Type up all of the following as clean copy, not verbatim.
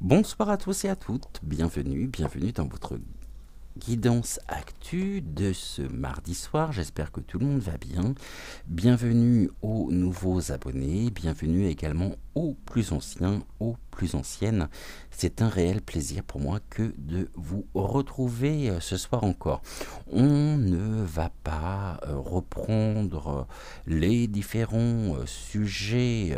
Bonsoir à tous et à toutes, bienvenue dans votre guidance actu de ce mardi soir, j'espère que tout le monde va bien. Bienvenue aux nouveaux abonnés, bienvenue également aux plus anciens, aux plus anciennes. C'est un réel plaisir pour moi que de vous retrouver ce soir encore. On ne va pas reprendre les différents sujets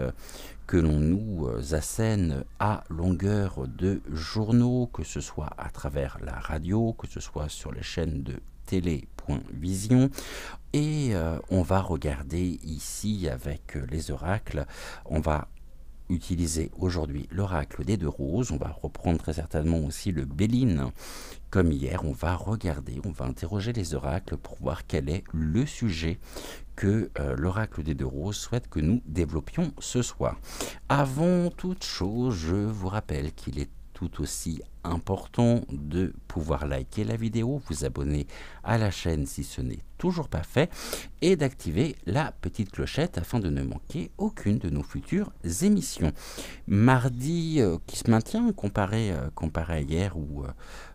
que l'on nous assène à longueur de journaux, que ce soit à travers la radio, que ce soit sur les chaînes de Télé.vision. Et on va regarder ici avec les oracles, on va utiliser aujourd'hui l'oracle des deux roses, on va reprendre très certainement aussi le Béline. Comme hier, on va regarder, on va interroger les oracles pour voir quel est le sujet que l'oracle des deux roses souhaite que nous développions ce soir. Avant toute chose, je vous rappelle qu'il est tout aussi important de pouvoir liker la vidéo, vous abonner à la chaîne si ce n'est toujours pas fait et d'activer la petite clochette afin de ne manquer aucune de nos futures émissions. Mardi qui se maintient comparé à hier ou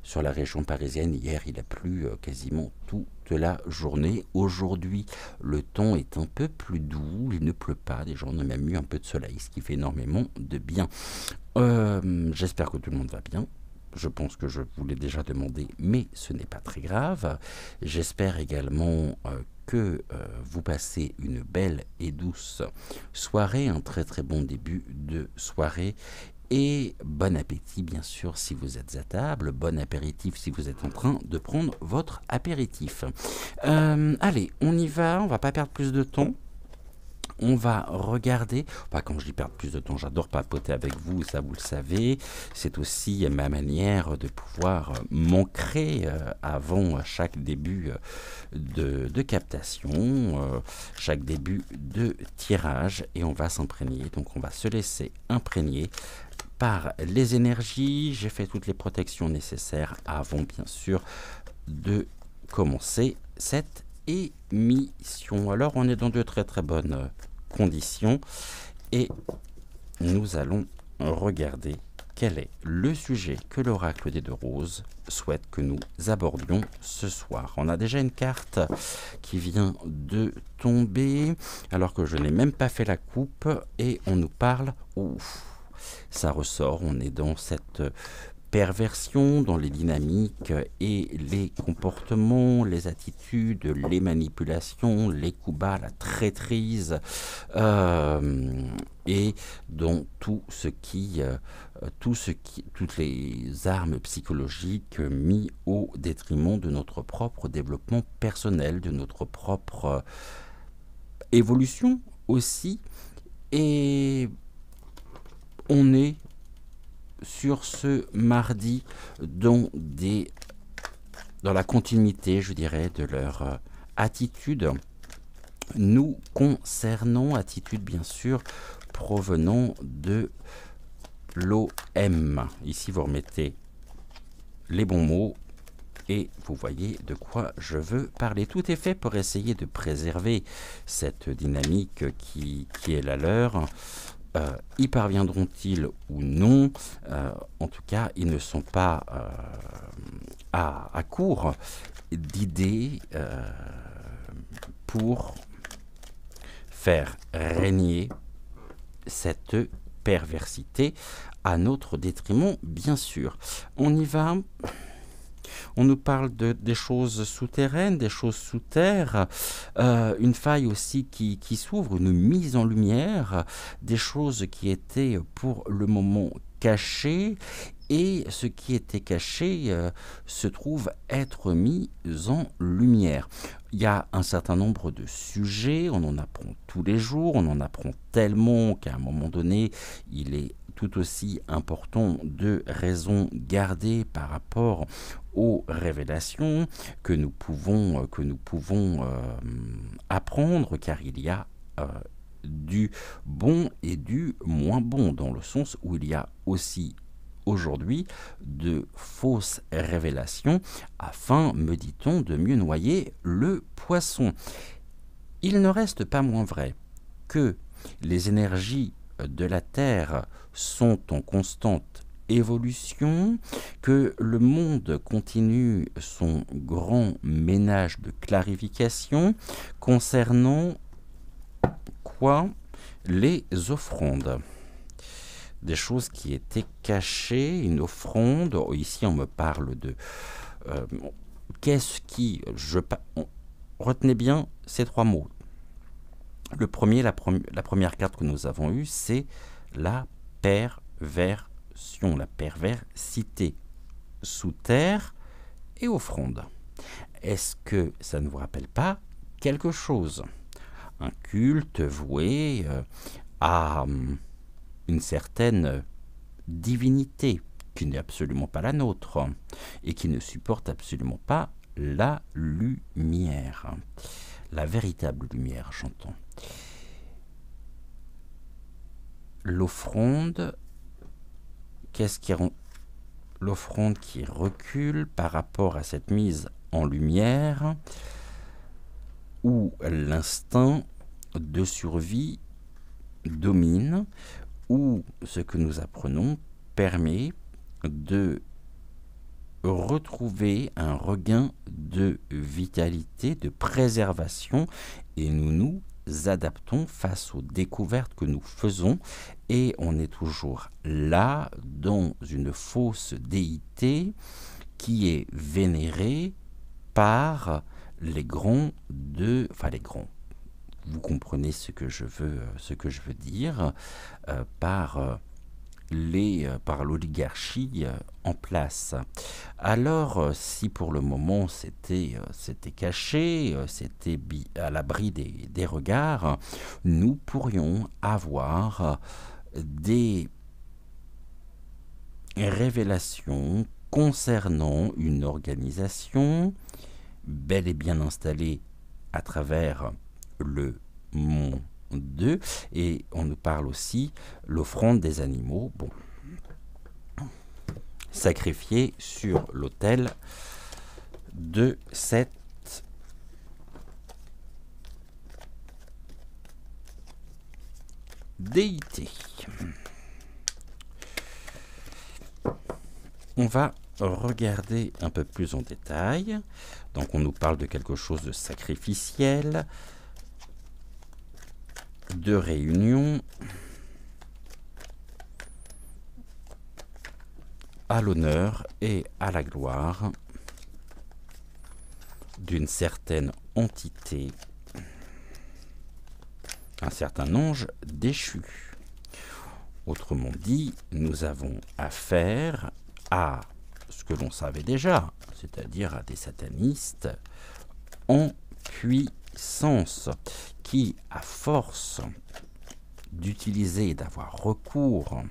sur la région parisienne, hier il a plu quasiment toute la journée. Aujourd'hui le temps est un peu plus doux, il ne pleut pas, déjà on a même eu un peu de soleil, ce qui fait énormément de bien. J'espère que tout le monde va bien. Je pense que je vous l'ai déjà demandé, mais ce n'est pas très grave. J'espère également que vous passez une belle et douce soirée, un très très bon début de soirée. Et bon appétit bien sûr si vous êtes à table, bon apéritif si vous êtes en train de prendre votre apéritif. Allez, on y va, on va pas perdre plus de temps. On va regarder, enfin, quand je dis perdre plus de temps, j'adore papoter avec vous, ça vous le savez, c'est aussi ma manière de pouvoir m'ancrer avant chaque début de captation, chaque début de tirage, et on va s'imprégner, donc on va se laisser imprégner par les énergies. J'ai fait toutes les protections nécessaires avant bien sûr de commencer cette émission. Alors on est dans de très très bonnes conditions et nous allons regarder quel est le sujet que l'oracle des deux roses souhaite que nous abordions ce soir. On a déjà une carte qui vient de tomber alors que je n'ai même pas fait la coupe et on nous parle, ouf, ça ressort, on est dans cette perversion, dans les dynamiques et les comportements, les attitudes, les manipulations, les coups bas, la traîtrise, et dans toutes les armes psychologiques mis au détriment de notre propre développement personnel, de notre propre évolution aussi. Et on est sur ce mardi dans la continuité, je dirais, de leur attitude nous concernant, attitude bien sûr provenant de l'OM. Ici vous remettez les bons mots et vous voyez de quoi je veux parler. Tout est fait pour essayer de préserver cette dynamique qui est la leur. Y parviendront-ils ou non? En tout cas, ils ne sont pas à court d'idées pour faire régner cette perversité à notre détriment, bien sûr. On y va. On nous parle des choses souterraines, des choses sous terre, une faille aussi qui s'ouvre, une mise en lumière, des choses qui étaient pour le moment cachées, et ce qui était caché se trouve être mis en lumière. Il y a un certain nombre de sujets, on en apprend tous les jours, on en apprend tellement qu'à un moment donné, il est tout aussi important de raison garder par rapport aux révélations que nous pouvons apprendre, car il y a du bon et du moins bon, dans le sens où il y a aussi aujourd'hui de fausses révélations afin, me dit-on, de mieux noyer le poisson. Il ne reste pas moins vrai que les énergies de la Terre sont en constante évolution, que le monde continue son grand ménage de clarification concernant quoi? Les offrandes. Des choses qui étaient cachées, une offrande. Ici, on me parle de... qu'est-ce qui... retenez bien ces trois mots. Le premier, la première carte que nous avons eue, c'est la perversion, la perversité. Sous terre et offrande. Est-ce que ça ne vous rappelle pas quelque chose? Un culte voué à une certaine divinité qui n'est absolument pas la nôtre et qui ne supporte absolument pas la lumière, la véritable lumière, j'entends. L'offrande, qu'est-ce qui rend l'offrande qui recule par rapport à cette mise en lumière où l'instinct de survie domine, où ce que nous apprenons permet de retrouver un regain de vitalité, de préservation, et nous nous adaptons face aux découvertes que nous faisons, et on est toujours là dans une fausse déité qui est vénérée par les grands les grands, vous comprenez ce que je veux dire, par l'oligarchie en place. Alors, si pour le moment c'était caché, c'était à l'abri des regards, nous pourrions avoir des révélations concernant une organisation bel et bien installée à travers le monde 2, et on nous parle aussi l'offrande des animaux, bon, sacrifiés sur l'autel de cette déité. On va regarder un peu plus en détail. Donc on nous parle de quelque chose de sacrificiel, de réunion, à l'honneur et à la gloire d'une certaine entité, un certain ange déchu. Autrement dit, nous avons affaire à ce que l'on savait déjà, c'est-à-dire à des satanistes en puissance qui, à force d'utiliser et d'avoir recours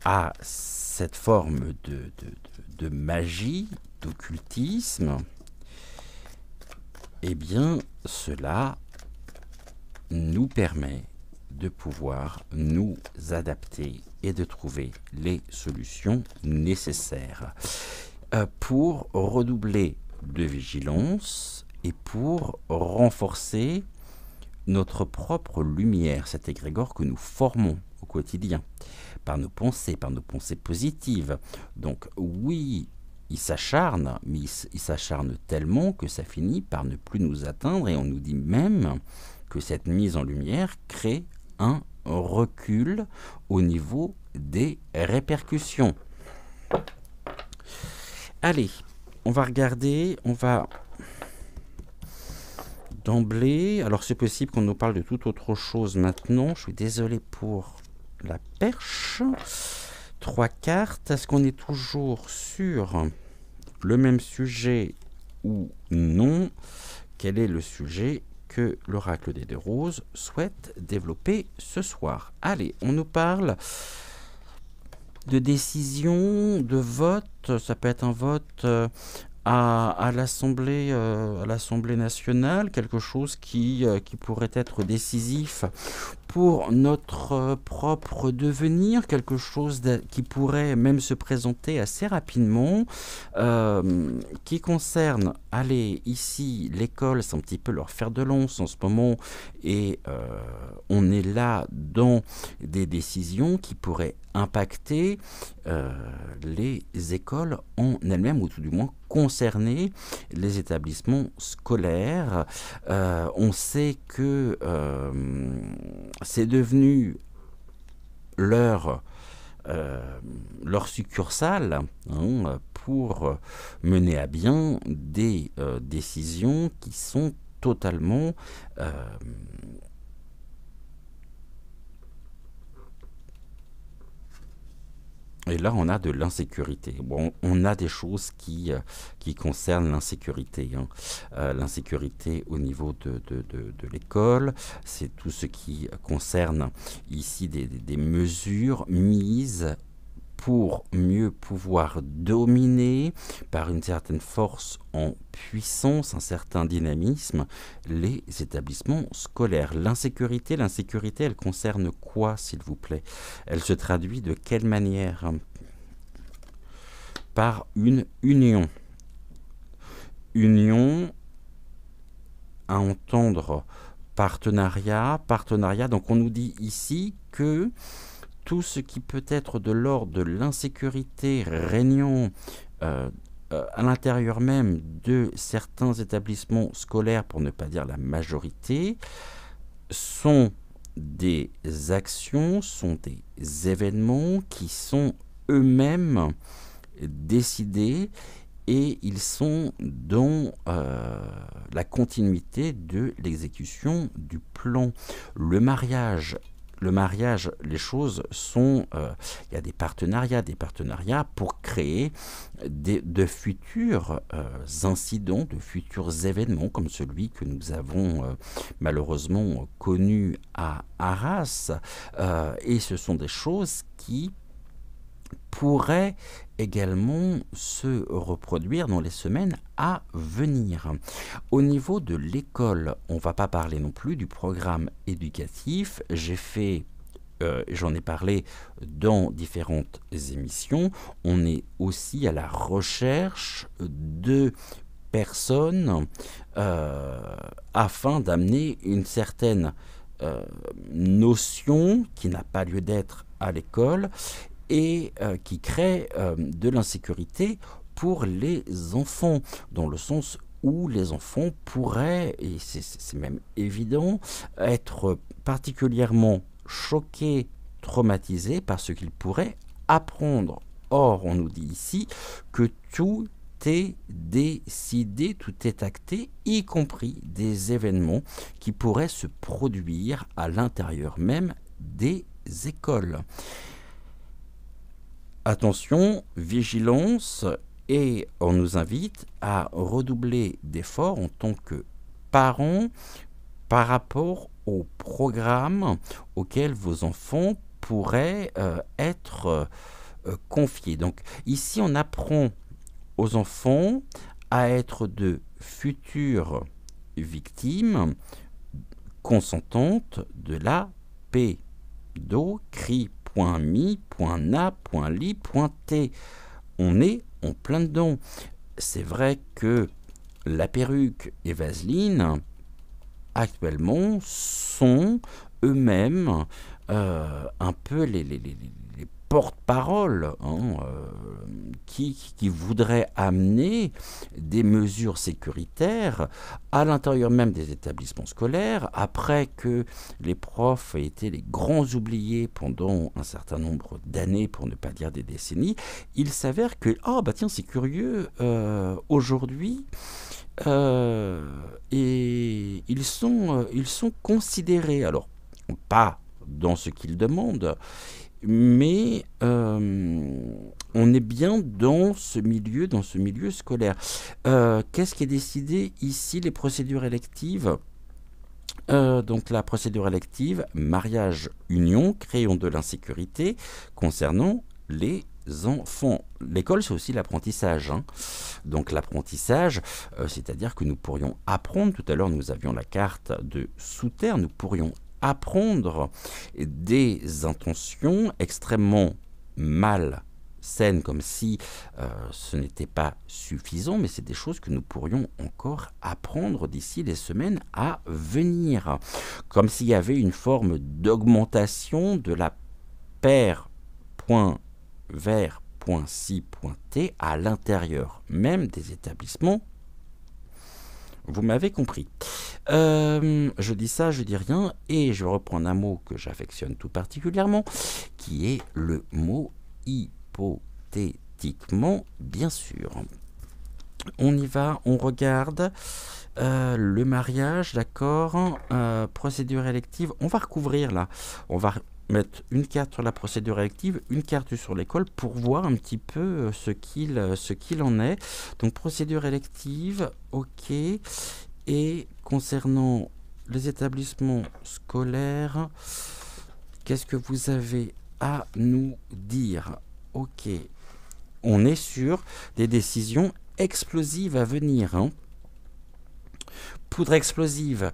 à cette forme de magie, d'occultisme, eh bien, cela nous permet de pouvoir nous adapter et de trouver les solutions nécessaires pour redoubler de vigilance et pour renforcer notre propre lumière, cet égrégore que nous formons au quotidien, par nos pensées positives. Donc oui, il s'acharne, mais il s'acharne tellement que ça finit par ne plus nous atteindre, et on nous dit même que cette mise en lumière crée un recul au niveau des répercussions. Allez, on va regarder, on va d'emblée, alors c'est possible qu'on nous parle de toute autre chose maintenant, je suis désolé pour la perche. 3 cartes, est-ce qu'on est toujours sur le même sujet ou non? Quel est le sujet que l'oracle des 2 roses souhaite développer ce soir? Allez, on nous parle de décision, de vote, ça peut être un vote à l'Assemblée nationale, quelque chose qui pourrait être décisif pour notre propre devenir, quelque chose qui pourrait même se présenter assez rapidement, qui concerne, allez, ici, l'école, c'est un petit peu leur fer de lance en ce moment, et on est là dans des décisions qui pourraient impacter les écoles en elles-mêmes, ou tout du moins concerner les établissements scolaires. On sait que c'est devenu leur succursale, hein, pour mener à bien des décisions qui sont totalement et là, on a de l'insécurité. Bon, on a des choses qui concernent l'insécurité, hein. L'insécurité au niveau de l'école, c'est tout ce qui concerne ici des mesures mises pour mieux pouvoir dominer par une certaine force en puissance, un certain dynamisme, les établissements scolaires. L'insécurité, elle concerne quoi, s'il vous plaît? Elle se traduit de quelle manière? Par une union. Union, à entendre partenariat, donc on nous dit ici que tout ce qui peut être de l'ordre de l'insécurité régnant à l'intérieur même de certains établissements scolaires, pour ne pas dire la majorité, sont des actions, sont des événements qui sont eux-mêmes décidés, et ils sont dans la continuité de l'exécution du plan. Le mariage, les choses sont... il y a des partenariats pour créer de futurs incidents, de futurs événements, comme celui que nous avons malheureusement connu à Arras. Et ce sont des choses qui pourraient également se reproduire dans les semaines à venir. Au niveau de l'école, on ne va pas parler non plus du programme éducatif. J'en ai parlé dans différentes émissions. On est aussi à la recherche de personnes afin d'amener une certaine notion qui n'a pas lieu d'être à l'école, et qui crée de l'insécurité pour les enfants, dans le sens où les enfants pourraient, et c'est même évident, être particulièrement choqués, traumatisés par ce qu'ils pourraient apprendre. Or, on nous dit ici que tout est décidé, tout est acté, y compris des événements qui pourraient se produire à l'intérieur même des écoles. Attention, vigilance, et on nous invite à redoubler d'efforts en tant que parents par rapport au programme auquel vos enfants pourraient être confiés. Donc ici, on apprend aux enfants à être de futures victimes consentantes de la pédocrie.mi.na.li.t. On est en plein dedans. C'est vrai que la perruque et Vaseline, actuellement, sont eux-mêmes un peu les porte-parole, hein, qui voudraient amener des mesures sécuritaires à l'intérieur même des établissements scolaires, après que les profs aient été les grands oubliés pendant un certain nombre d'années, pour ne pas dire des décennies. Il s'avère que, tiens, c'est curieux, aujourd'hui, et ils sont considérés, alors pas dans ce qu'ils demandent, mais on est bien dans ce milieu scolaire. Qu'est-ce qui est décidé ici? Les procédures électives. Donc la procédure élective, mariage, union, créons de l'insécurité concernant les enfants. L'école, c'est aussi l'apprentissage, hein. Donc l'apprentissage, c'est-à-dire que nous pourrions apprendre, tout à l'heure nous avions la carte de Souterre, nous pourrions apprendre des intentions extrêmement mal saines, comme si ce n'était pas suffisant, mais c'est des choses que nous pourrions encore apprendre d'ici les semaines à venir. Comme s'il y avait une forme d'augmentation de la paire point vers point ci point t à l'intérieur même des établissements. Vous m'avez compris. Je dis ça, je dis rien, et je reprends un mot que j'affectionne tout particulièrement, qui est le mot hypothétiquement, bien sûr. On y va, on regarde le mariage, d'accord, procédure élective. On va recouvrir là, on va mettre une carte sur la procédure élective, une carte sur l'école pour voir un petit peu ce qu'il en est. Donc procédure élective, ok. Et concernant les établissements scolaires, qu'est-ce que vous avez à nous dire? Ok, on est sur des décisions explosives à venir, hein. Poudre explosive,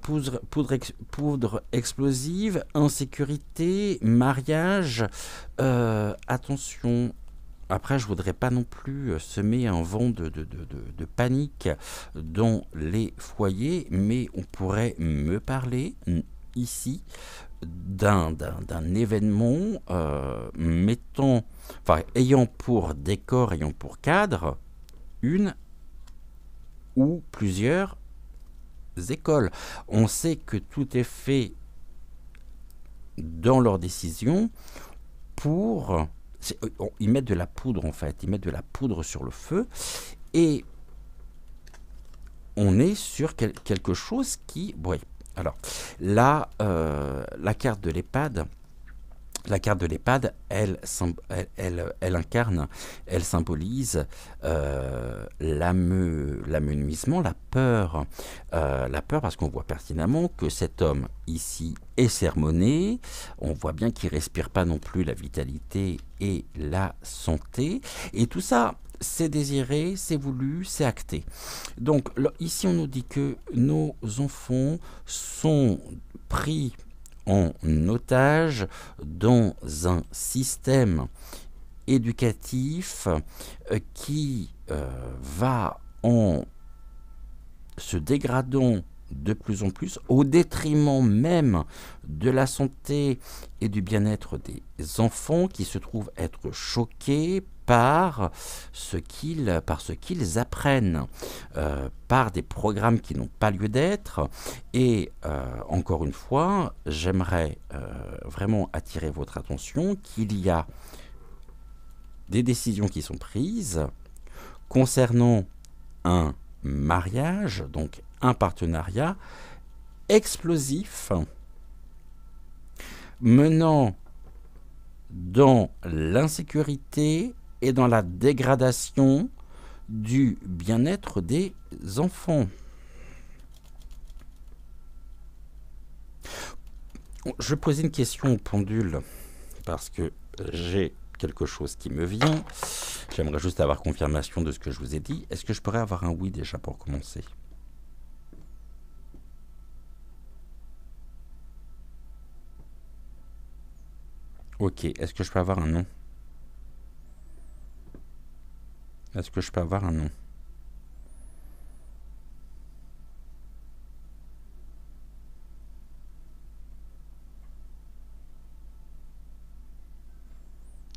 poudre explosive, insécurité, mariage, attention. Après, je voudrais pas non plus semer un vent de panique dans les foyers, mais on pourrait me parler ici d'un événement ayant pour décor, ayant pour cadre une ou plusieurs écoles. On sait que tout est fait dans leurs décisions pour... Ils mettent de la poudre en fait, ils mettent de la poudre sur le feu et on est sur quelque chose qui... Oui, alors là, la carte de l'EHPAD, elle incarne, elle symbolise l'amenuisement, la peur parce qu'on voit pertinemment que cet homme ici est sermonné, on voit bien qu'il ne respire pas non plus la vitalité et la santé, et tout ça, c'est désiré, c'est voulu, c'est acté. Donc ici, on nous dit que nos enfants sont pris en otage dans un système éducatif qui va en se dégradant de plus en plus au détriment même de la santé et du bien-être des enfants qui se trouvent être choqués par ce qu'ils apprennent, par des programmes qui n'ont pas lieu d'être. Et encore une fois, j'aimerais vraiment attirer votre attention qu'il y a des décisions qui sont prises concernant un mariage, donc un partenariat explosif menant dans l'insécurité et dans la dégradation du bien-être des enfants. Je vais poser une question au pendule parce que j'ai quelque chose qui me vient. J'aimerais juste avoir confirmation de ce que je vous ai dit. Est-ce que je pourrais avoir un oui déjà pour commencer? Ok, est-ce que je peux avoir un non? Est-ce que je peux avoir un non?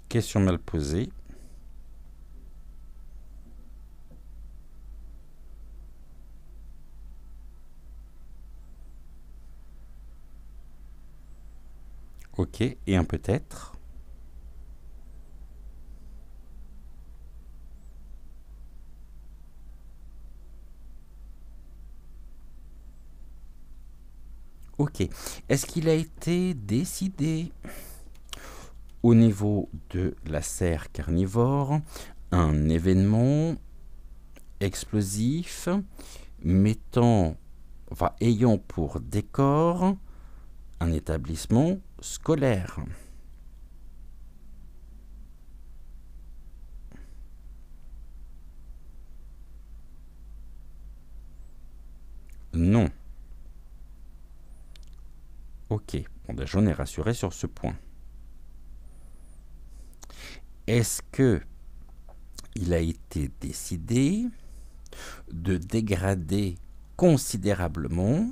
Question mal posée. Ok, et un peut-être. Ok, est-ce qu'il a été décidé au niveau de la serre carnivore un événement explosif ayant pour décor un établissement scolaire? Non. Ok, bon, déjà on est rassuré sur ce point. Est-ce que il a été décidé de dégrader considérablement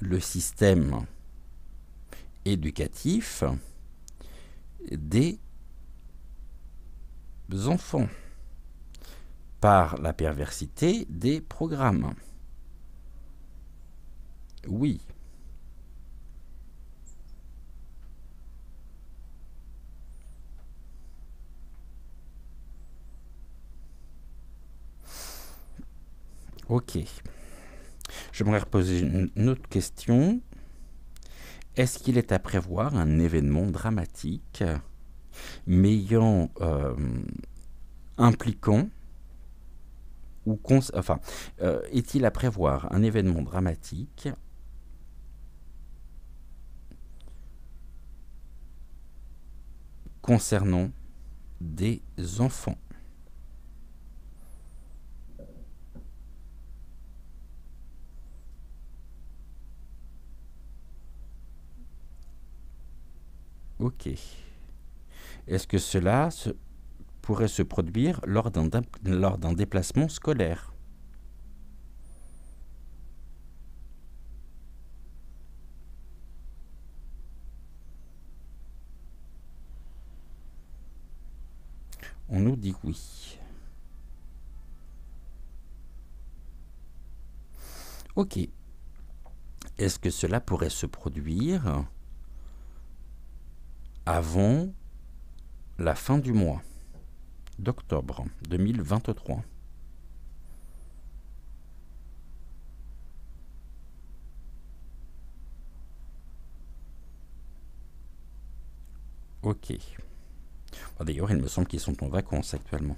le système éducatif des enfants par la perversité des programmes? Oui. Ok. J'aimerais reposer une autre question. Est-ce qu'il est à prévoir un événement dramatique impliquant ou est-il à prévoir un événement dramatique concernant des enfants? Ok. Est-ce que cela pourrait se produire lors d'un déplacement scolaire? On nous dit oui. Ok. Est-ce que cela pourrait se produire avant la fin du mois d'octobre 2023? Ok. Bon, d'ailleurs, il me semble qu'ils sont en vacances actuellement.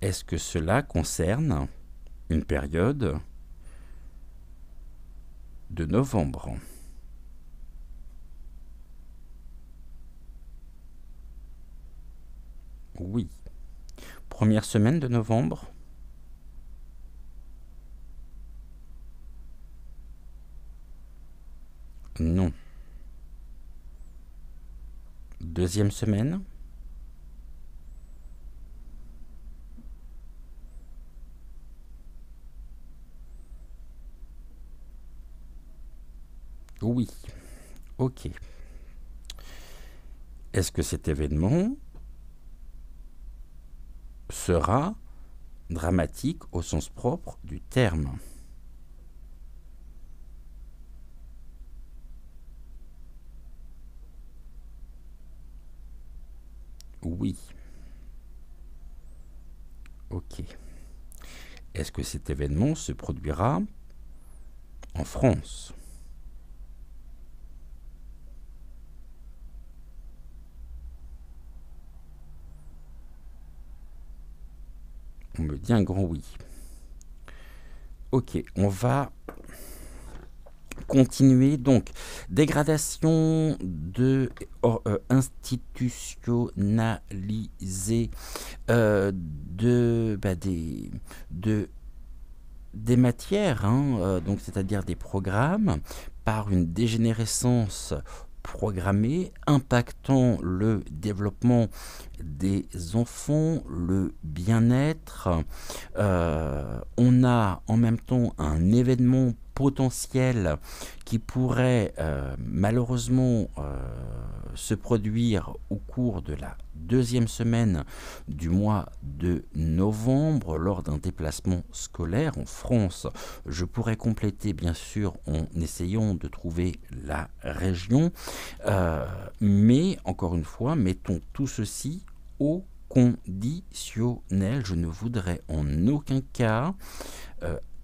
Est-ce que cela concerne une période de novembre? Oui. Première semaine de novembre? Non. Deuxième semaine? Oui. Ok. Est-ce que cet événement sera dramatique au sens propre du terme? Oui. Ok. Est-ce que cet événement se produira en France? On me dit un grand oui. Ok, on va continuer. Donc, dégradation institutionnalisée des matières, donc c'est-à-dire des programmes, par une dégénérescence programmée impactant le développement des enfants, le bien-être. On a en même temps un événement potentiel qui pourrait malheureusement se produire au cours de la deuxième semaine du mois de novembre lors d'un déplacement scolaire en France. Je pourrais compléter bien sûr en essayant de trouver la région, mais encore une fois, mettons tout ceci au conditionnel. Je ne voudrais en aucun cas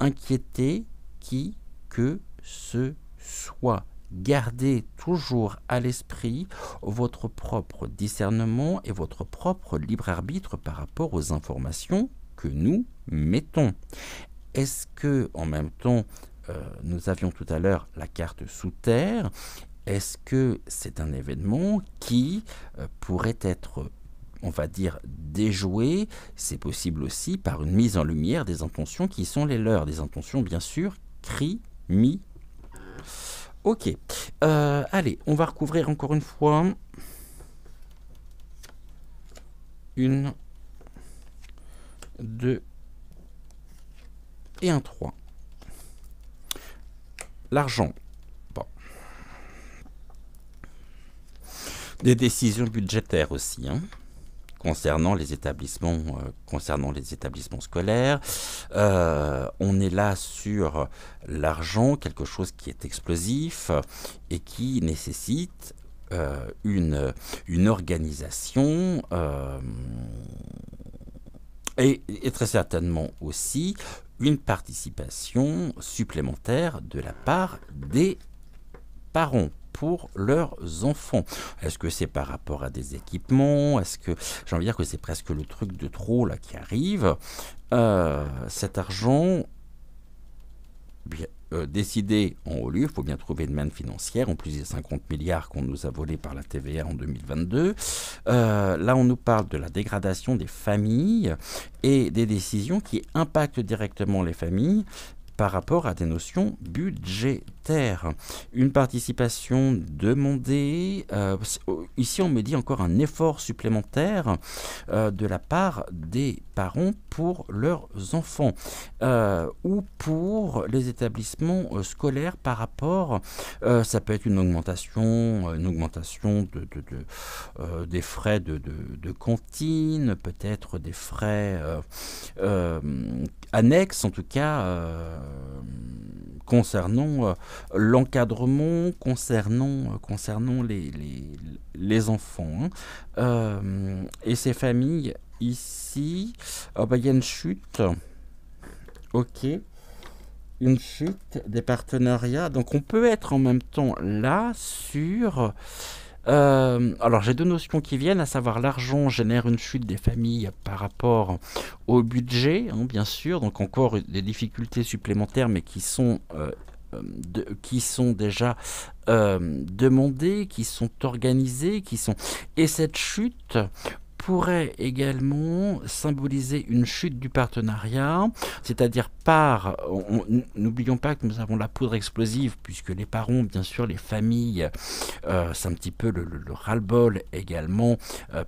inquiéter qui que ce soit. Gardez toujours à l'esprit votre propre discernement et votre propre libre arbitre par rapport aux informations que nous mettons. Est-ce que, en même temps, nous avions tout à l'heure la carte sous terre? Est-ce que c'est un événement qui pourrait être, on va dire, déjoué? C'est possible aussi par une mise en lumière des intentions qui sont les leurs, des intentions bien sûr criminelles. Ok. Allez, on va recouvrir encore une fois. Une, deux et un 3. L'argent. Bon. Des décisions budgétaires aussi, hein, concernant les établissements scolaires. On est là sur l'argent, quelque chose qui est explosif et qui nécessite une organisation et très certainement aussi une participation supplémentaire de la part des parents pour leurs enfants. Est-ce que c'est par rapport à des équipements? Est-ce que j'ai envie de dire que c'est presque le truc de trop là qui arrive? Cet argent décidé en haut lieu, il faut bien trouver une manne financière, en plus des 50 milliards qu'on nous a volés par la TVA en 2022. Là, on nous parle de la dégradation des familles et des décisions qui impactent directement les familles par rapport à des notions budgétaires. Une participation demandée. Ici, on me dit encore un effort supplémentaire de la part des parents pour leurs enfants ou pour les établissements scolaires par rapport, ça peut être une augmentation des frais de cantine, peut-être des frais annexes, en tout cas, concernant l'encadrement, concernant les enfants. Et ces familles, ici, il y a une chute. Ok. Une chute des partenariats. Donc on peut être en même temps là sur... alors j'ai deux notions qui viennent, à savoir l'argent génère une chute des familles par rapport au budget, hein, bien sûr, donc encore des difficultés supplémentaires, mais qui sont déjà demandées, qui sont organisées, et cette chute pourrait également symboliser une chute du partenariat, c'est-à-dire n'oublions pas que nous avons la poudre explosive, puisque les parents, bien sûr, les familles, c'est un petit peu le ras-le-bol également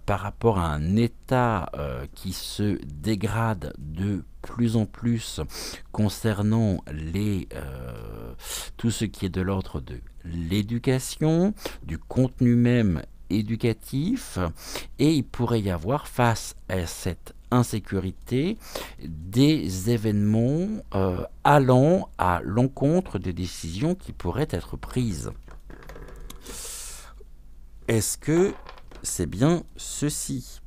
par rapport à un État qui se dégrade de plus en plus concernant tout ce qui est de l'ordre de l'éducation, du contenu même éducatif, et il pourrait y avoir face à cette insécurité des événements allant à l'encontre des décisions qui pourraient être prises. Est-ce que c'est bien ceci ?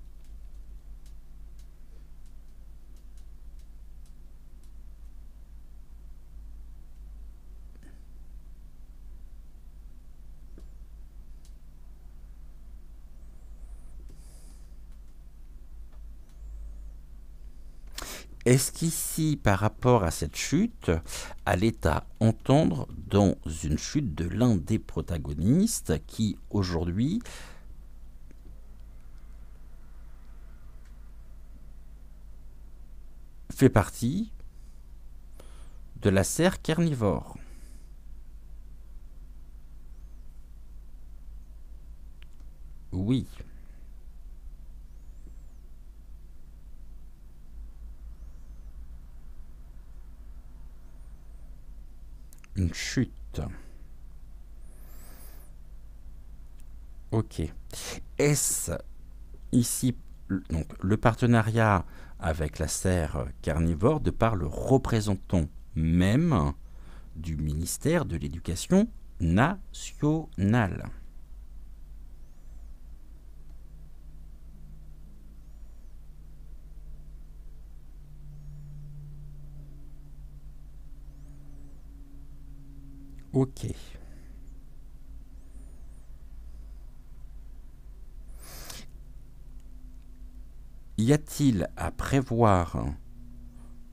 Est-ce qu'ici, par rapport à cette chute, à l'État entendre dans une chute de l'un des protagonistes qui, aujourd'hui, fait partie de la serre carnivore? Oui. Une chute. Ok. Est-ce ici donc, le partenariat avec la serre carnivore de par le représentant même du ministère de l'Éducation nationale? Ok. Y a-t-il à prévoir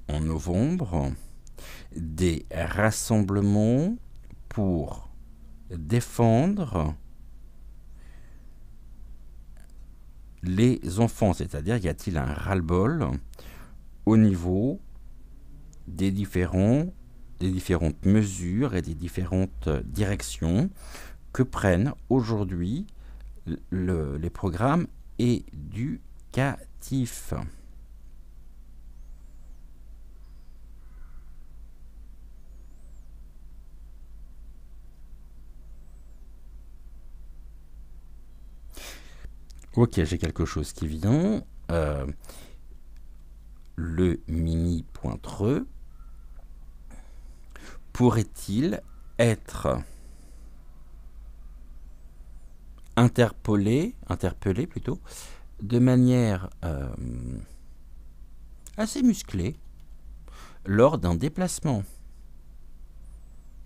en novembre des rassemblements pour défendre les enfants? C'est-à-dire, y a-t-il un ras-le-bol au niveau des différents des différentes mesures et des différentes directions que prennent aujourd'hui les programmes éducatifs. Ok, j'ai quelque chose qui vient. Le mini-pointreux pourrait-il être interpellé plutôt, de manière assez musclée lors d'un déplacement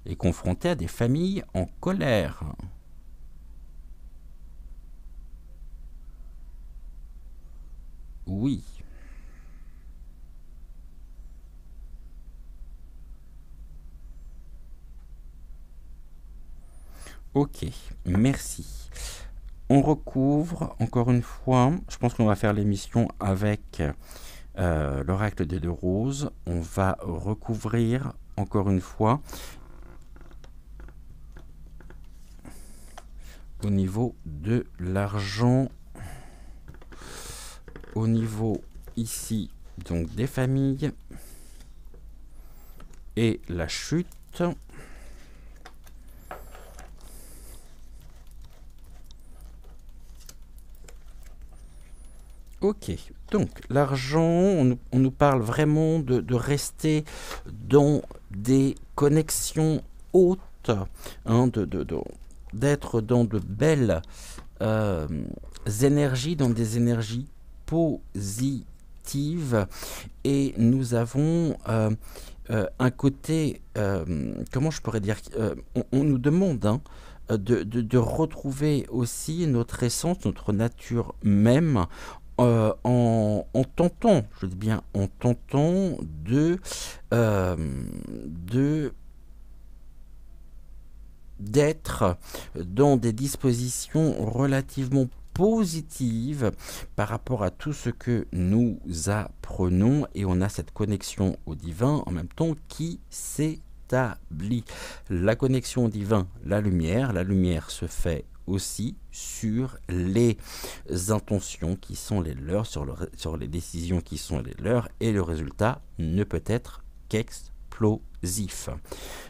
et confronté à des familles en colère? Oui. Ok, merci. On recouvre, encore une fois, je pense qu'on va faire l'émission avec l'oracle des deux roses. On va recouvrir, encore une fois, au niveau de l'argent, au niveau ici, donc des familles, et la chute. Ok, donc l'argent, on nous parle vraiment de rester dans des connexions hautes, hein, d'être dans de belles énergies, dans des énergies positives. Et nous avons un côté, comment je pourrais dire, on nous demande de retrouver aussi notre essence, notre nature même, en tentant, je dis bien en tentant d'être dans des dispositions relativement positives par rapport à tout ce que nous apprenons, et on a cette connexion au divin en même temps qui s'établit. La connexion au divin, la lumière se fait aussi sur les intentions qui sont les leurs, sur les décisions qui sont les leurs, et le résultat ne peut être qu'explosif.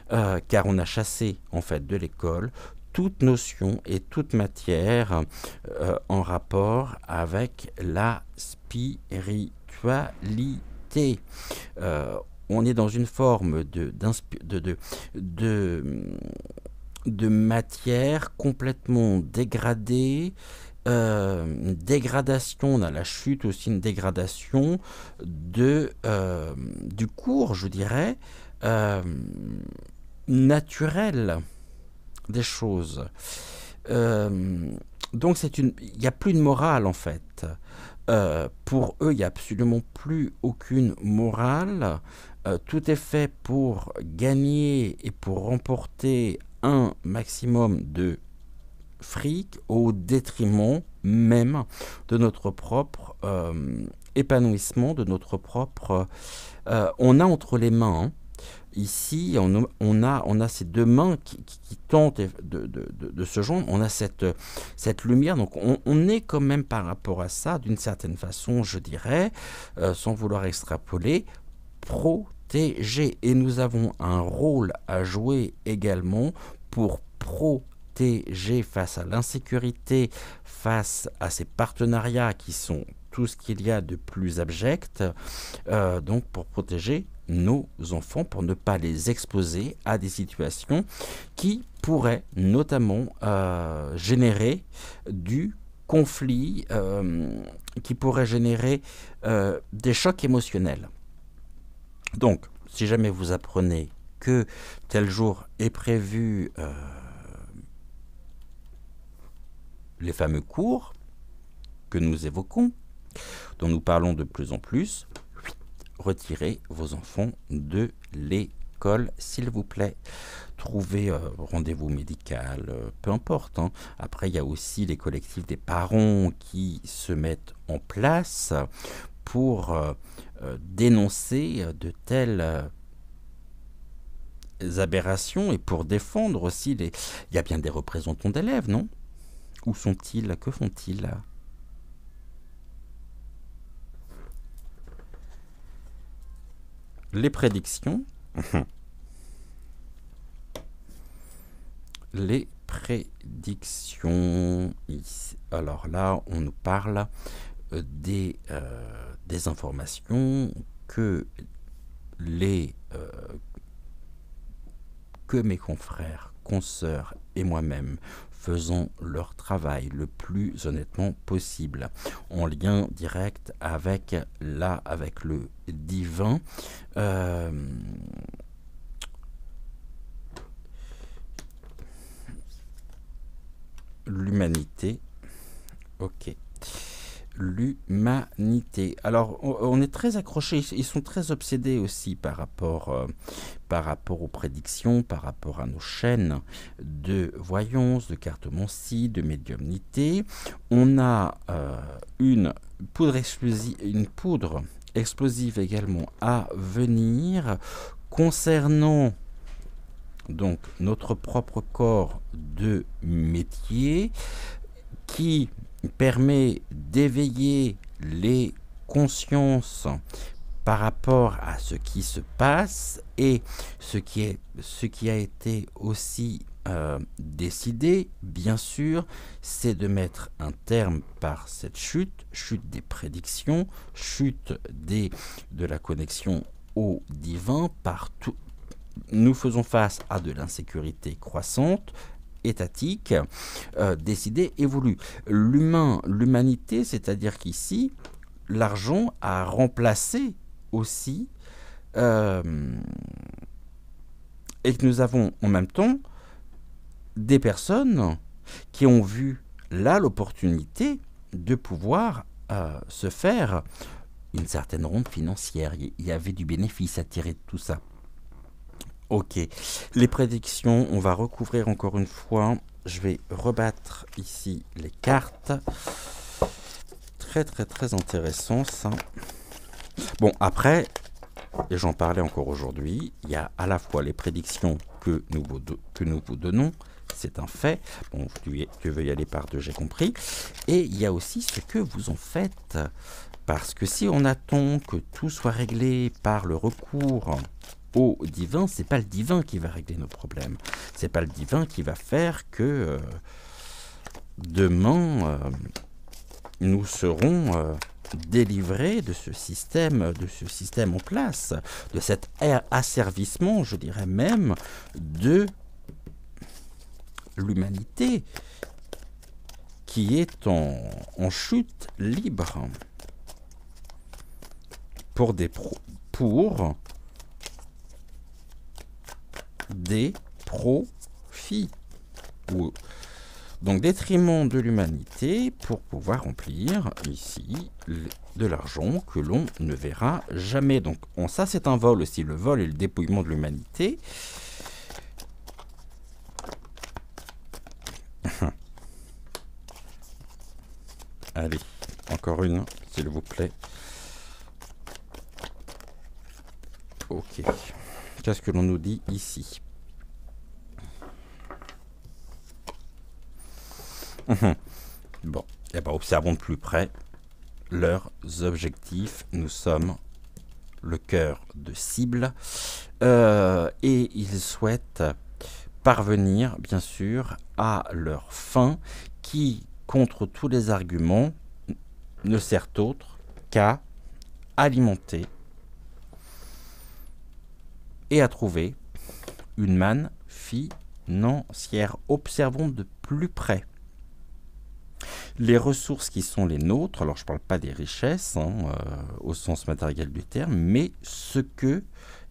Car on a chassé en fait de l'école toute notion et toute matière en rapport avec la spiritualité. On est dans une forme de matière complètement dégradée, une dégradation, on a la chute aussi, une dégradation du cours, je dirais, naturel des choses. Donc il n'y a plus de morale en fait. Pour eux, il n'y a absolument plus aucune morale. Tout est fait pour gagner et pour remporter un maximum de fric au détriment même de notre propre épanouissement, de notre propre... on a entre les mains, ici, on a ces deux mains qui tentent de se joindre, on a cette lumière, donc on est quand même par rapport à ça, d'une certaine façon, je dirais, sans vouloir extrapoler, protégé. Et nous avons un rôle à jouer également pour protéger face à l'insécurité, face à ces partenariats qui sont tout ce qu'il y a de plus abject, donc pour protéger nos enfants, pour ne pas les exposer à des situations qui pourraient notamment générer du conflit, qui pourraient générer des chocs émotionnels. Donc, si jamais vous apprenez que tel jour est prévu les fameux cours que nous évoquons, dont nous parlons de plus en plus, retirez vos enfants de l'école, s'il vous plaît. Trouvez rendez-vous médical, peu importe. Hein. Après, il y a aussi les collectifs des parents qui se mettent en place pour dénoncer de telles aberrations et pour défendre aussi les... Il y a bien des représentants d'élèves, non? Où sont-ils? Que font-ils? Les prédictions. Les prédictions. Alors là, on nous parle des informations que mes confrères, consoeurs et moi-même faisons leur travail le plus honnêtement possible, en lien direct avec le divin. L'humanité. Ok. L'humanité. Alors, on est très accrochés. Ils sont très obsédés aussi par rapport aux prédictions, par rapport à nos chaînes de voyance, de cartomancie, de médiumnité. On a une poudre explosive également à venir concernant donc notre propre corps de métier qui permet d'éveiller les consciences par rapport à ce qui se passe et ce qui a été aussi décidé, bien sûr, c'est de mettre un terme par cette chute des prédictions, chute de la connexion au divin partout. Nous faisons face à de l'insécurité croissante, étatique, décidée et voulue. L'humanité, c'est-à-dire qu'ici, l'argent a remplacé aussi, et que nous avons en même temps des personnes qui ont vu là l'opportunité de pouvoir se faire une certaine ronde financière. Il y avait du bénéfice à tirer de tout ça. Ok, les prédictions, on va recouvrir encore une fois. Je vais rebattre ici les cartes. Très très très intéressant ça. Bon, après, et j'en parlais encore aujourd'hui, il y a à la fois les prédictions que nous vous donnons, c'est un fait. Bon, tu veux y aller par deux, j'ai compris. Et il y a aussi ce que vous en faites. Parce que si on attend que tout soit réglé par le recours au divin, c'est pas le divin qui va régler nos problèmes. C'est pas le divin qui va faire que demain nous serons délivrés de ce système en place, de cet asservissement, je dirais même, de l'humanité qui est en chute libre pour des profits, donc détriment de l'humanité pour pouvoir remplir ici de l'argent que l'on ne verra jamais. Donc ça c'est un vol aussi, le vol et le dépouillement de l'humanité. Allez, encore une, s'il vous plaît. Ok. Qu'est-ce que l'on nous dit ici? Bon, et ben observons de plus près leurs objectifs. Nous sommes le cœur de cible et ils souhaitent parvenir, bien sûr, à leur fin qui, contre tous les arguments, ne sert autre qu'à alimenter et à trouver une manne financière. Observons de plus près les ressources qui sont les nôtres. Alors je ne parle pas des richesses au sens matériel du terme, mais ce que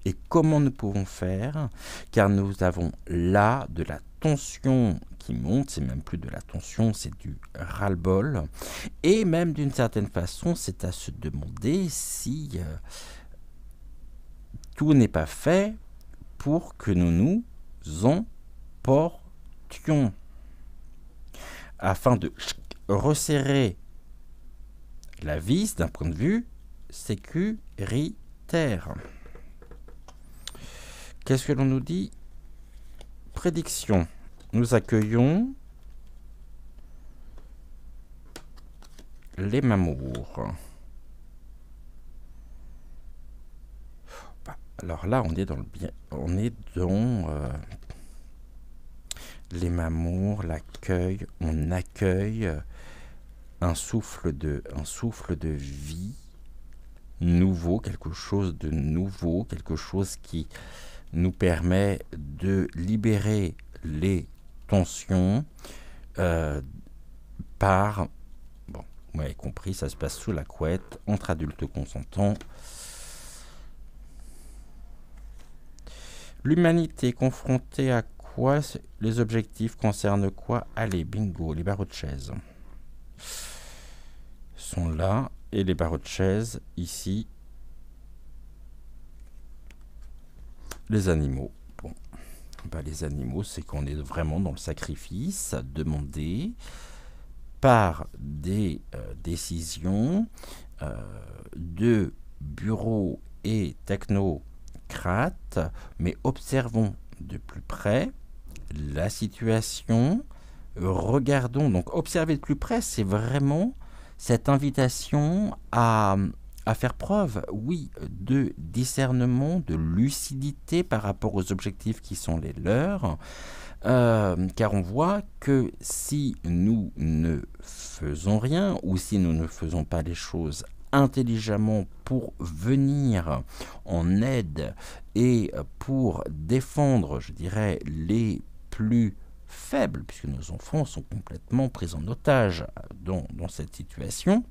et comment nous pouvons faire, car nous avons là de la tension qui monte. C'est même plus de la tension, c'est du ras-le-bol, et même d'une certaine façon c'est à se demander si tout n'est pas fait pour que nous nous emportions, afin de resserrer la vis d'un point de vue sécuritaire. Qu'est-ce que l'on nous dit? Prédiction. Nous accueillons les mamours. Alors là, on est dans le bien. On est dans les mamours, l'accueil. On accueille un souffle de vie nouveau, quelque chose de nouveau, quelque chose qui nous permet de libérer les tensions par, bon, vous m'avez compris, ça se passe sous la couette, entre adultes consentants. L'humanité confrontée à quoi? Les objectifs concernent quoi? Allez, bingo, les barreaux de chaise sont là, et les barreaux de chaise, ici, les animaux. Bon, ben, les animaux, c'est qu'on est vraiment dans le sacrifice demandé par des décisions de bureaux et technocrates, mais observons de plus près la situation, regardons, donc observer de plus près, c'est vraiment cette invitation à faire preuve, oui, de discernement, de lucidité par rapport aux objectifs qui sont les leurs, car on voit que si nous ne faisons rien, ou si nous ne faisons pas les choses intelligemment pour venir en aide et pour défendre, je dirais, les plus faibles, puisque nos enfants sont complètement pris en otage dans cette situation,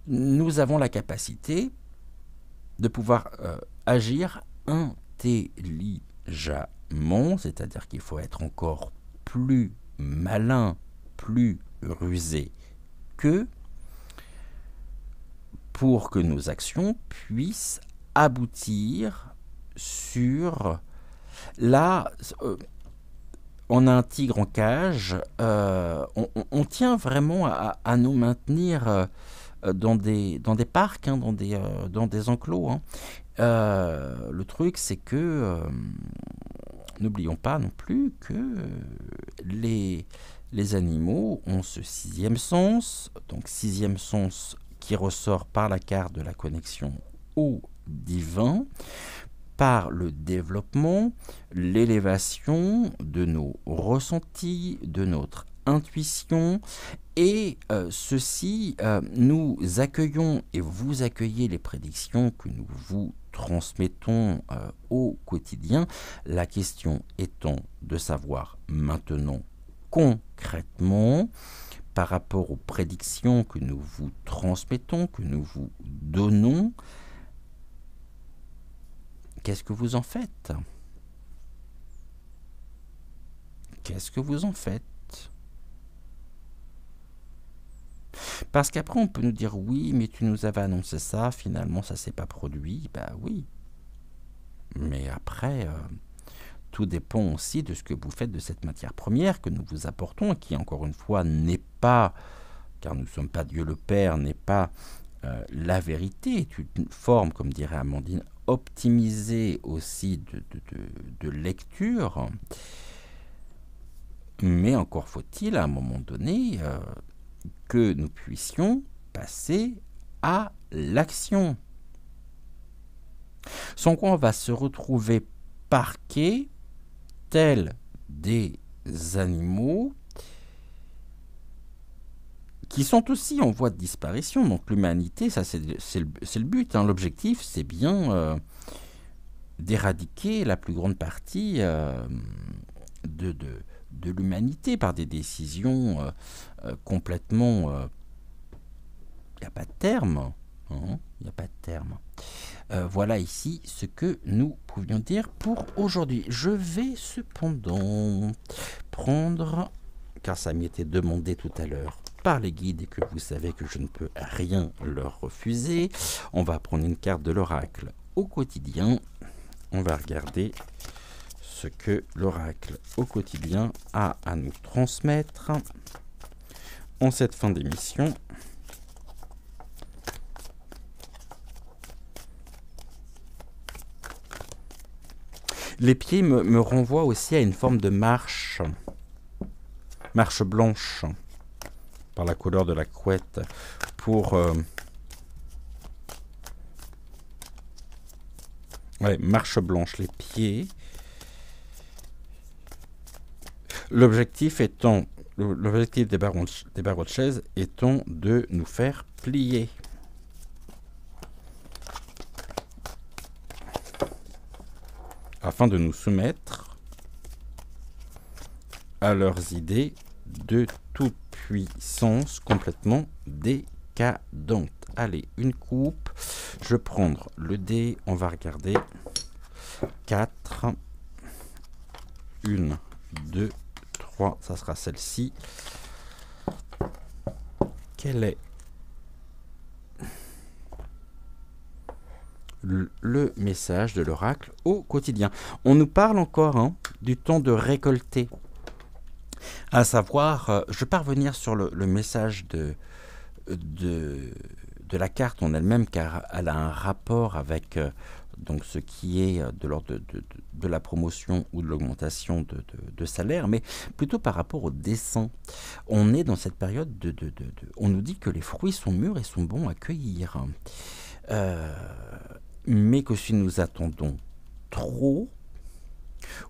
nous avons la capacité de pouvoir agir intelligemment, c'est-à-dire qu'il faut être encore plus malin, plus rusé qu'eux, pour que nos actions puissent aboutir sur... Là, on a un tigre en cage, on tient vraiment à nous maintenir dans des parcs, hein, dans des enclos. Hein. Le truc, c'est que n'oublions pas non plus que les animaux ont ce sixième sens, donc sixième sens qui ressort par la carte de la connexion au divin, par le développement, l'élévation de nos ressentis, de notre intuition, et ceci, nous accueillons et vous accueillez les prédictions que nous vous transmettons au quotidien. La question étant de savoir maintenant concrètement, par rapport aux prédictions que nous vous transmettons, que nous vous donnons, qu'est-ce que vous en faites? Qu'est-ce que vous en faites? Parce qu'après, on peut nous dire, oui, mais tu nous avais annoncé ça, finalement, ça ne s'est pas produit. Ben oui. Mais après, tout dépend aussi de ce que vous faites de cette matière première que nous vous apportons, qui, encore une fois, n'est pas, car nous ne sommes pas Dieu le Père, n'est pas la vérité, est une forme, comme dirait Amandine, optimisée aussi de lecture. Mais encore faut-il, à un moment donné, que nous puissions passer à l'action. Sans quoi on va se retrouver parqués, tels des animaux, qui sont aussi en voie de disparition. Donc l'humanité, ça c'est le but, hein. L'objectif, c'est bien d'éradiquer la plus grande partie de l'humanité par des décisions complètement... Il n'y a pas de terme. Il n'y a pas de terme. Voilà ici ce que nous pouvions dire pour aujourd'hui. Je vais cependant prendre, car ça m'était demandé tout à l'heure par les guides et que vous savez que je ne peux rien leur refuser, on va prendre une carte de l'oracle au quotidien. On va regarder ce que l'oracle au quotidien a à nous transmettre en cette fin d'émission. Les pieds me renvoient aussi à une forme de marche blanche, par la couleur de la couette, pour... ouais, marche blanche, les pieds. L'objectif des barreaux de chaise étant de nous faire plier. Afin de nous soumettre à leurs idées de toute puissance complètement décadente. Allez, une coupe. Je vais prendre le dé. On va regarder. 4. 1, 2, 3. Ça sera celle-ci. Quel est le message de l'oracle au quotidien? On nous parle encore du temps de récolter. À savoir, je vais pas revenir sur le message de la carte en elle-même, car elle a un rapport avec donc ce qui est de l'ordre de la promotion ou de l'augmentation de salaire, mais plutôt par rapport au dessin. On est dans cette période on nous dit que les fruits sont mûrs et sont bons à cueillir. Mais que si nous attendons trop,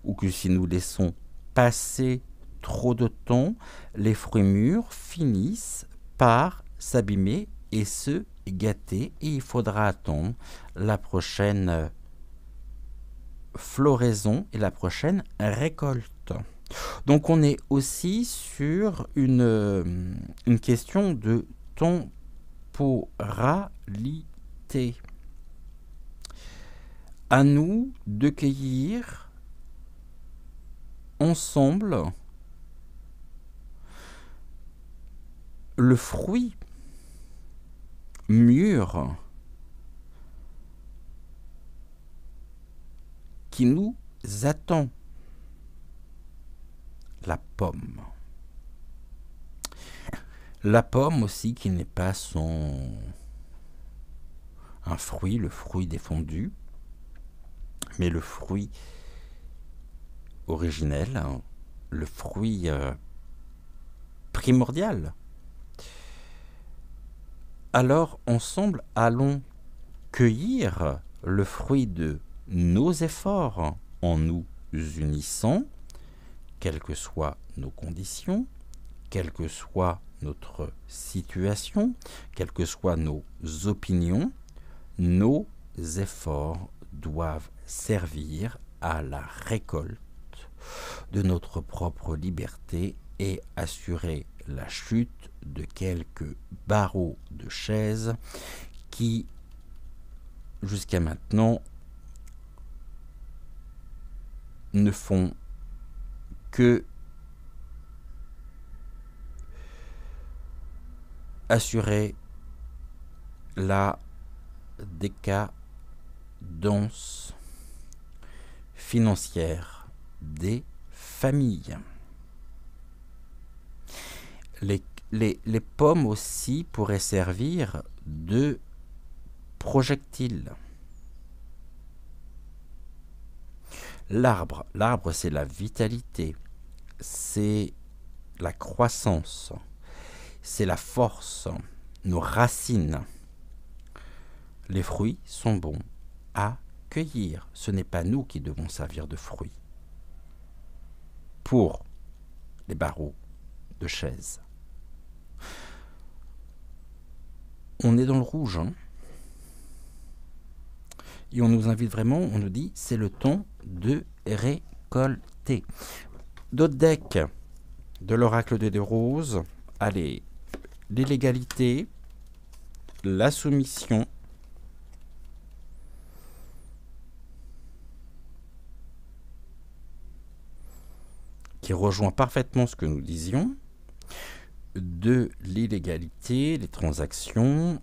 ou que si nous laissons passer trop de temps, les fruits mûrs finissent par s'abîmer et se gâter, et il faudra attendre la prochaine floraison et la prochaine récolte. Donc on est aussi sur une question de temporalité. À nous de cueillir ensemble le fruit mûr qui nous attend, la pomme. La pomme aussi qui n'est pas un fruit, le fruit défendu, mais le fruit originel, le fruit primordial. Alors, ensemble, allons cueillir le fruit de nos efforts en nous unissant, quelles que soient nos conditions, quelle que soit notre situation, quelles que soient nos opinions, nos efforts doivent servir à la récolte de notre propre liberté et assurer la chute de quelques barreaux de chaises qui, jusqu'à maintenant, ne font que assurer la décadence financière des familles. Les pommes aussi pourraient servir de projectiles. L'arbre, c'est la vitalité, c'est la croissance, c'est la force, nos racines. Les fruits sont bons à cueillir. Ce n'est pas nous qui devons servir de fruits pour les barreaux de chaises. On est dans le rouge, et on nous invite vraiment, on nous dit, c'est le temps de récolter. D'autres decks de l'oracle des deux roses, allez, l'illégalité, la soumission, qui rejoint parfaitement ce que nous disions, de l'illégalité, les transactions.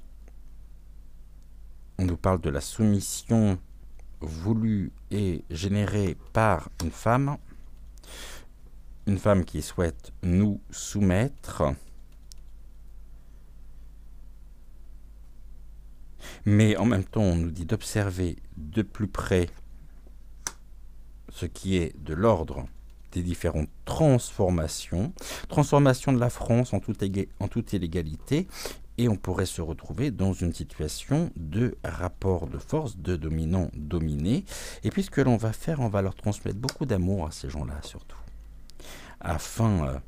On nous parle de la soumission voulue et générée par une femme qui souhaite nous soumettre, mais en même temps on nous dit d'observer de plus près ce qui est de l'ordre des différentes transformations, transformation de la France en toute illégalité, et on pourrait se retrouver dans une situation de rapport de force, de dominant-dominé. Et puis ce que l'on va faire, on va leur transmettre beaucoup d'amour à ces gens-là surtout, afin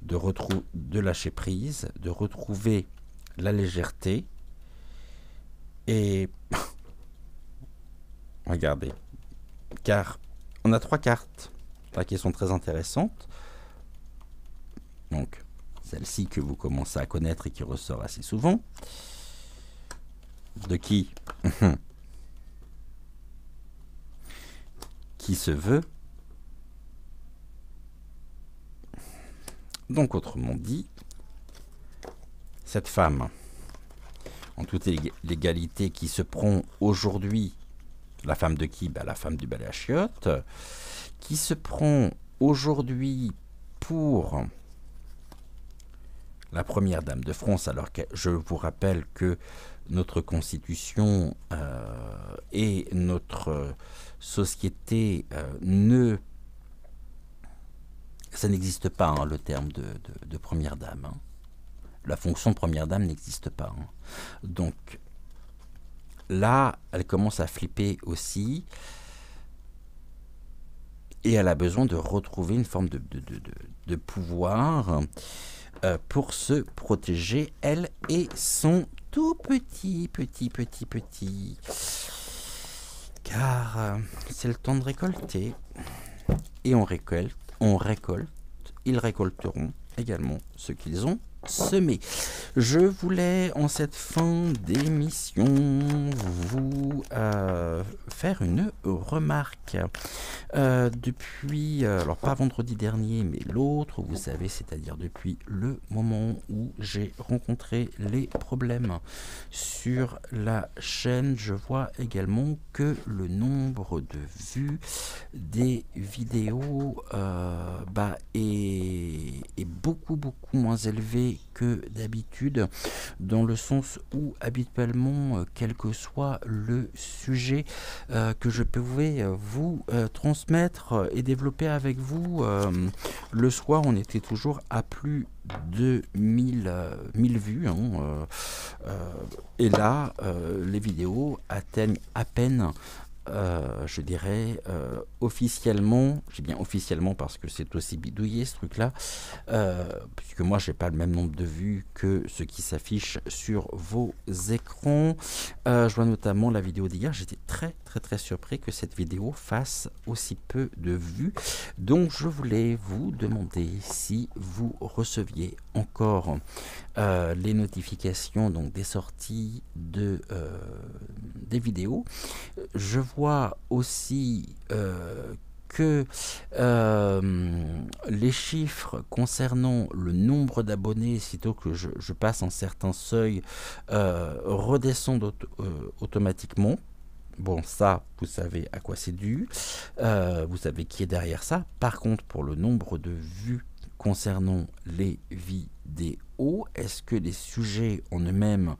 de lâcher prise, de retrouver la légèreté. Et regardez, car on a 3 cartes là qui sont très intéressantes. Donc, celle-ci que vous commencez à connaître et qui ressort assez souvent. De qui qui se veut. Donc, autrement dit, cette femme, en toute légalité, qui se prend aujourd'hui, la femme de qui? La femme du balai à chiottes, qui se prend aujourd'hui pour la première dame de France, alors que je vous rappelle que notre constitution et notre société ça n'existe pas, hein, le terme de première dame. Hein. La fonction de première dame n'existe pas. Hein. Donc là, elle commence à flipper aussi. Et elle a besoin de retrouver une forme de pouvoir pour se protéger, elle et son tout petit. Car c'est le temps de récolter. Et on récolte, ils récolteront également ce qu'ils ont semé. Je voulais, en cette fin d'émission, vous faire une remarque. Depuis, alors pas vendredi dernier, mais l'autre, vous savez, c'est-à-dire depuis le moment où j'ai rencontré les problèmes sur la chaîne, je vois également que le nombre de vues des vidéos est beaucoup moins élevé que d'habitude, dans le sens où habituellement, quel que soit le sujet que je pouvais vous transmettre et développer avec vous, le soir on était toujours à plus de 1000 vues, hein, et là les vidéos atteignent à peine je dirais officiellement, j'ai bien officiellement parce que c'est aussi bidouillé ce truc là, puisque moi j'ai pas le même nombre de vues que ce qui s'affiche sur vos écrans. Je vois notamment la vidéo d'hier, j'étais très surpris que cette vidéo fasse aussi peu de vues, donc je voulais vous demander si vous receviez encore les notifications donc des sorties des vidéos. Je vois aussi que les chiffres concernant le nombre d'abonnés, sitôt que je passe un certain seuil, redescendent automatiquement. Bon, ça, vous savez à quoi c'est dû. Vous savez qui est derrière ça. Par contre, pour le nombre de vues concernant les vidéos, est-ce que les sujets en eux-mêmes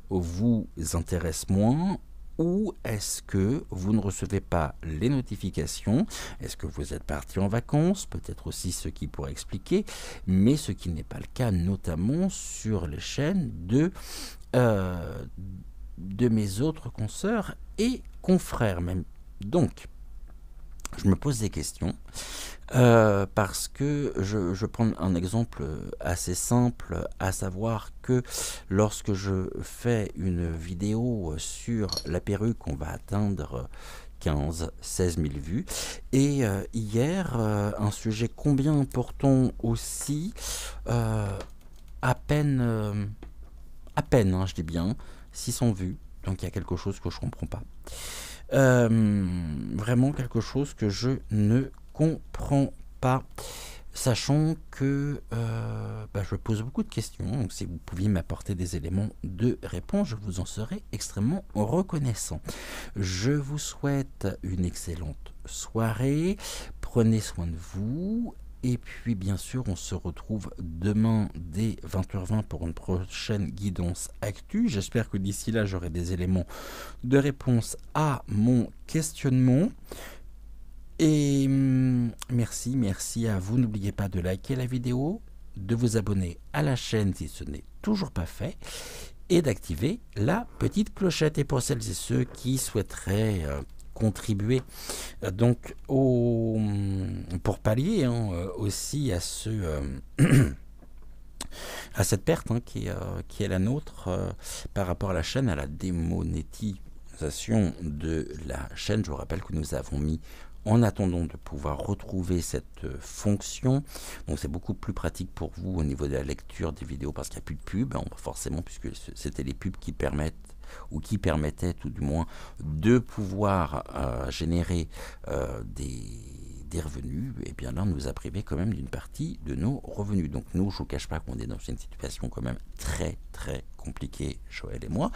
vous intéressent moins, ou est-ce que vous ne recevez pas les notifications? Est-ce que vous êtes parti en vacances? Peut-être aussi ce qui pourrait expliquer, mais ce qui n'est pas le cas notamment sur les chaînes de mes autres consoeurs et confrères même. Donc, je me pose des questions parce que je prends un exemple assez simple, à savoir que lorsque je fais une vidéo sur la perruque, on va atteindre 15-16 000 vues. Et hier, un sujet combien important aussi, à peine, hein, je dis bien, 600 vues. Donc il y a quelque chose que je comprends pas. Vraiment quelque chose que je ne comprends pas, sachant que je pose beaucoup de questions, donc si vous pouviez m'apporter des éléments de réponse, je vous en serais extrêmement reconnaissant. Je vous souhaite une excellente soirée, prenez soin de vous, et puis bien sûr on se retrouve demain dès 20h20 pour une prochaine guidance actu. J'espère que d'ici là j'aurai des éléments de réponse à mon questionnement. Et merci à vous. N'oubliez pas de liker la vidéo, de vous abonner à la chaîne si ce n'est toujours pas fait, et d'activer la petite clochette. Et pour celles et ceux qui souhaiteraient contribuer donc pour pallier aussi à à cette perte qui est la nôtre par rapport à la chaîne, à la démonétisation de la chaîne. Je vous rappelle que nous avons mis, en attendant de pouvoir retrouver cette fonction, donc c'est beaucoup plus pratique pour vous au niveau de la lecture des vidéos parce qu'il n'y a plus de pub, forcément, puisque c'était les pubs qui permettent ou qui permettaient tout du moins de pouvoir générer des revenus. Et bien là on nous a privé quand même d'une partie de nos revenus. Donc nous, je ne vous cache pas qu'on est dans une situation quand même très compliquée, Joël et moi.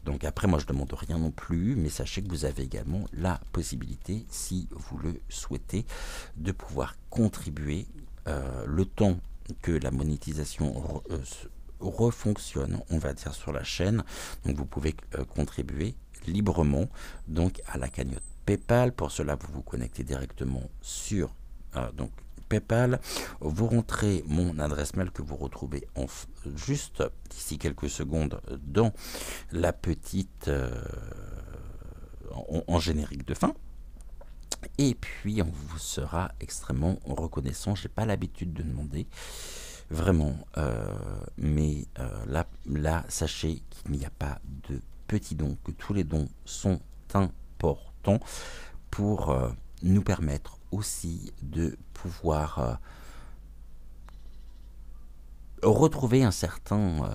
Donc après, moi je ne demande rien non plus, mais sachez que vous avez également la possibilité, si vous le souhaitez, de pouvoir contribuer le temps que la monétisation refonctionne, on va dire, sur la chaîne. Donc vous pouvez contribuer librement donc à la cagnotte PayPal. Pour cela, vous vous connectez directement sur donc PayPal. Vous rentrez mon adresse mail que vous retrouvez juste d'ici quelques secondes dans la petite en générique de fin. Et puis on vous sera extrêmement reconnaissant. J'ai pas l'habitude de demander vraiment, mais là sachez qu'il n'y a pas de petits dons, que tous les dons sont importants pour nous permettre aussi de pouvoir retrouver un certain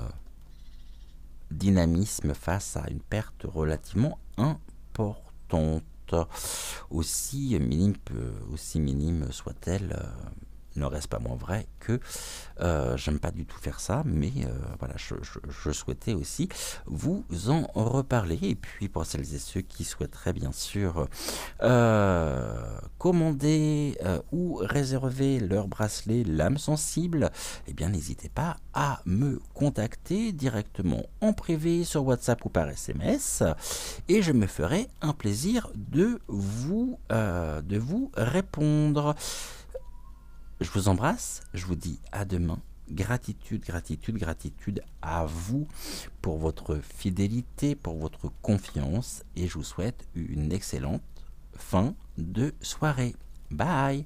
dynamisme face à une perte relativement importante, aussi minime soit-elle. Ne reste pas moins vrai que j'aime pas du tout faire ça, mais voilà, je souhaitais aussi vous en reparler. Et puis pour celles et ceux qui souhaiteraient bien sûr commander ou réserver leur bracelet l'âme sensible, eh bien n'hésitez pas à me contacter directement en privé sur WhatsApp ou par SMS, et je me ferai un plaisir de vous répondre. Je vous embrasse, je vous dis à demain. Gratitude à vous pour votre fidélité, pour votre confiance, et je vous souhaite une excellente fin de soirée. Bye.